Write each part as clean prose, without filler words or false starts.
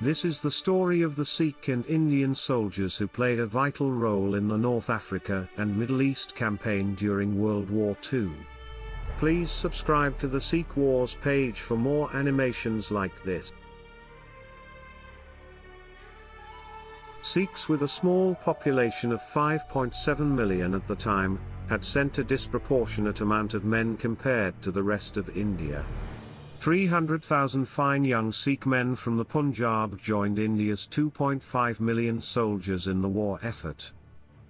This is the story of the Sikh and Indian soldiers who played a vital role in the North Africa and Middle East campaign during World War II. Please subscribe to the Sikh Wars page for more animations like this. Sikhs, with a small population of 5.7 million at the time, had sent a disproportionate amount of men compared to the rest of India. 300,000 fine young Sikh men from the Punjab joined India's 2.5 million soldiers in the war effort.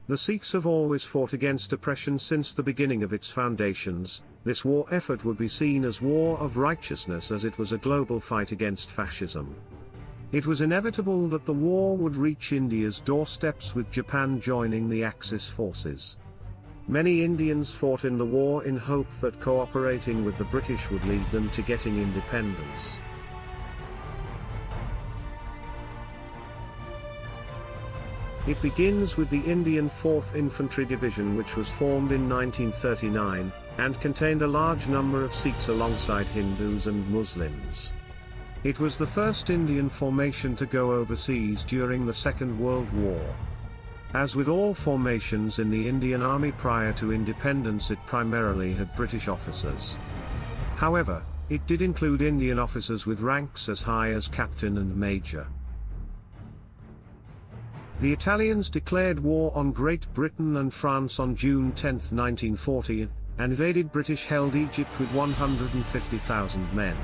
The Sikhs have always fought against oppression since the beginning of its foundations. This war effort would be seen as war of righteousness, as it was a global fight against fascism. It was inevitable that the war would reach India's doorsteps, with Japan joining the Axis forces. Many Indians fought in the war in hope that cooperating with the British would lead them to getting independence. It begins with the Indian 4th Infantry Division, which was formed in 1939, and contained a large number of Sikhs alongside Hindus and Muslims. It was the first Indian formation to go overseas during the Second World War. As with all formations in the Indian Army prior to independence, it primarily had British officers. However, it did include Indian officers with ranks as high as captain and major. The Italians declared war on Great Britain and France on June 10, 1940, and invaded British-held Egypt with 150,000 men.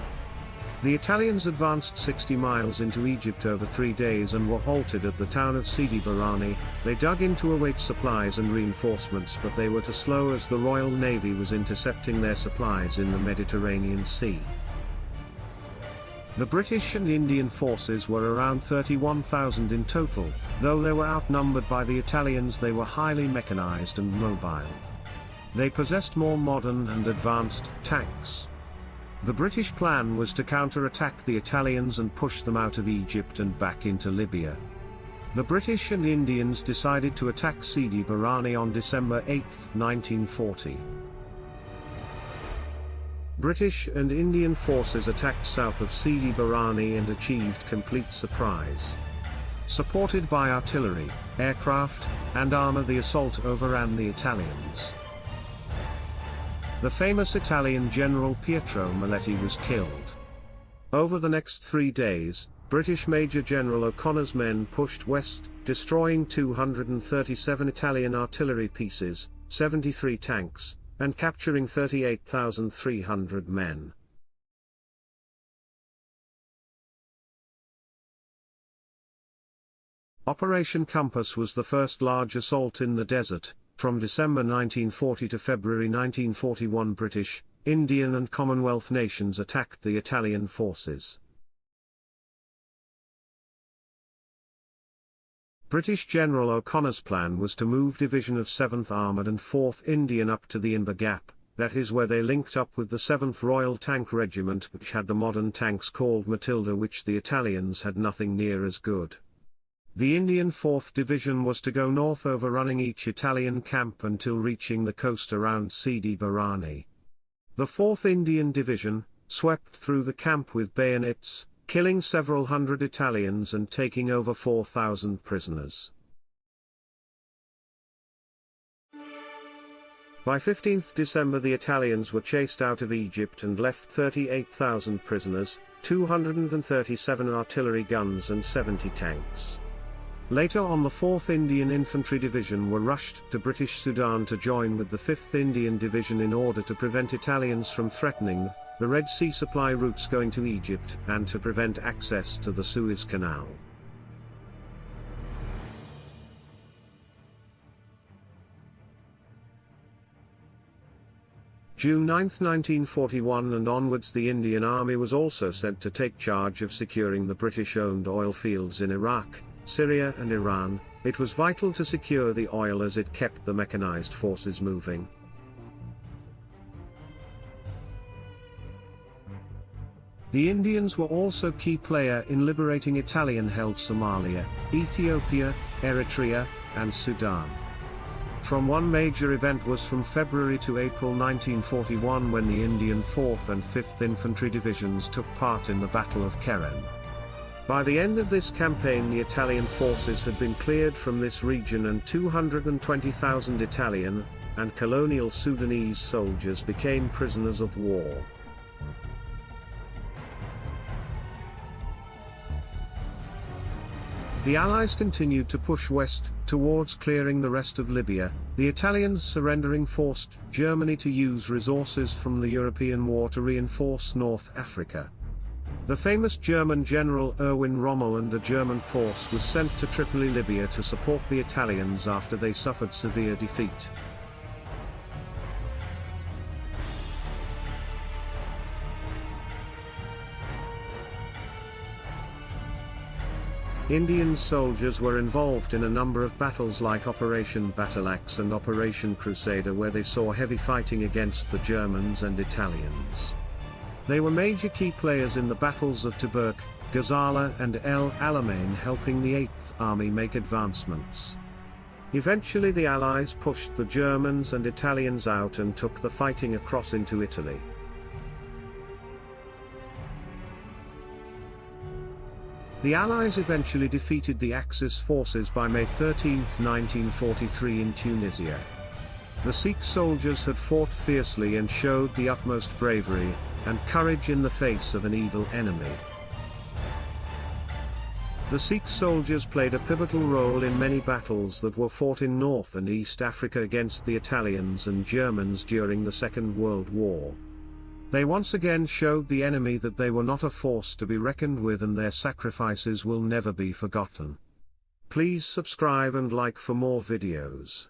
The Italians advanced 60 miles into Egypt over 3 days and were halted at the town of Sidi Barrani. They dug in to await supplies and reinforcements, but they were too slow as the Royal Navy was intercepting their supplies in the Mediterranean Sea. The British and Indian forces were around 31,000 in total. Though they were outnumbered by the Italians, they were highly mechanized and mobile. They possessed more modern and advanced tanks. The British plan was to counter-attack the Italians and push them out of Egypt and back into Libya. The British and Indians decided to attack Sidi Barrani on December 8, 1940. British and Indian forces attacked south of Sidi Barrani and achieved complete surprise. Supported by artillery, aircraft, and armor, the assault overran the Italians. The famous Italian General Pietro Maletti was killed. Over the next 3 days, British Major General O'Connor's men pushed west, destroying 237 Italian artillery pieces, 73 tanks, and capturing 38,300 men. Operation Compass was the first large assault in the desert. From December 1940 to February 1941, British, Indian and Commonwealth nations attacked the Italian forces. British General O'Connor's plan was to move Division of 7th Armoured and 4th Indian up to the Inver Gap, that is where they linked up with the 7th Royal Tank Regiment, which had the modern tanks called Matilda, which the Italians had nothing near as good. The Indian 4th Division was to go north, overrunning each Italian camp until reaching the coast around Sidi Barrani. The 4th Indian Division swept through the camp with bayonets, killing several hundred Italians and taking over 4,000 prisoners. By 15th December, the Italians were chased out of Egypt and left 38,000 prisoners, 237 artillery guns and 70 tanks. Later on, the 4th Indian Infantry Division were rushed to British Sudan to join with the 5th Indian Division in order to prevent Italians from threatening the Red Sea supply routes going to Egypt, and to prevent access to the Suez Canal. June 9, 1941 and onwards, the Indian Army was also sent to take charge of securing the British-owned oil fields in Iraq, Syria and Iran. It was vital to secure the oil as it kept the mechanized forces moving. The Indians were also key player in liberating Italian-held Somalia, Ethiopia, Eritrea, and Sudan. From one major event was from February to April 1941, when the Indian 4th and 5th Infantry Divisions took part in the Battle of Keren. By the end of this campaign, the Italian forces had been cleared from this region, and 220,000 Italian and colonial Sudanese soldiers became prisoners of war. The Allies continued to push west, towards clearing the rest of Libya. The Italians surrendering forced Germany to use resources from the European war to reinforce North Africa. The famous German general Erwin Rommel and a German force was sent to Tripoli, Libya to support the Italians after they suffered severe defeat. Indian soldiers were involved in a number of battles like Operation Battleaxe and Operation Crusader, where they saw heavy fighting against the Germans and Italians. They were major key players in the battles of Tobruk, Gazala and El Alamein, helping the 8th Army make advancements. Eventually the Allies pushed the Germans and Italians out and took the fighting across into Italy. The Allies eventually defeated the Axis forces by May 13, 1943 in Tunisia. The Sikh soldiers had fought fiercely and showed the utmost bravery and courage in the face of an evil enemy. The Sikh soldiers played a pivotal role in many battles that were fought in North and East Africa against the Italians and Germans during the Second World War. They once again showed the enemy that they were not a force to be reckoned with, and their sacrifices will never be forgotten. Please subscribe and like for more videos.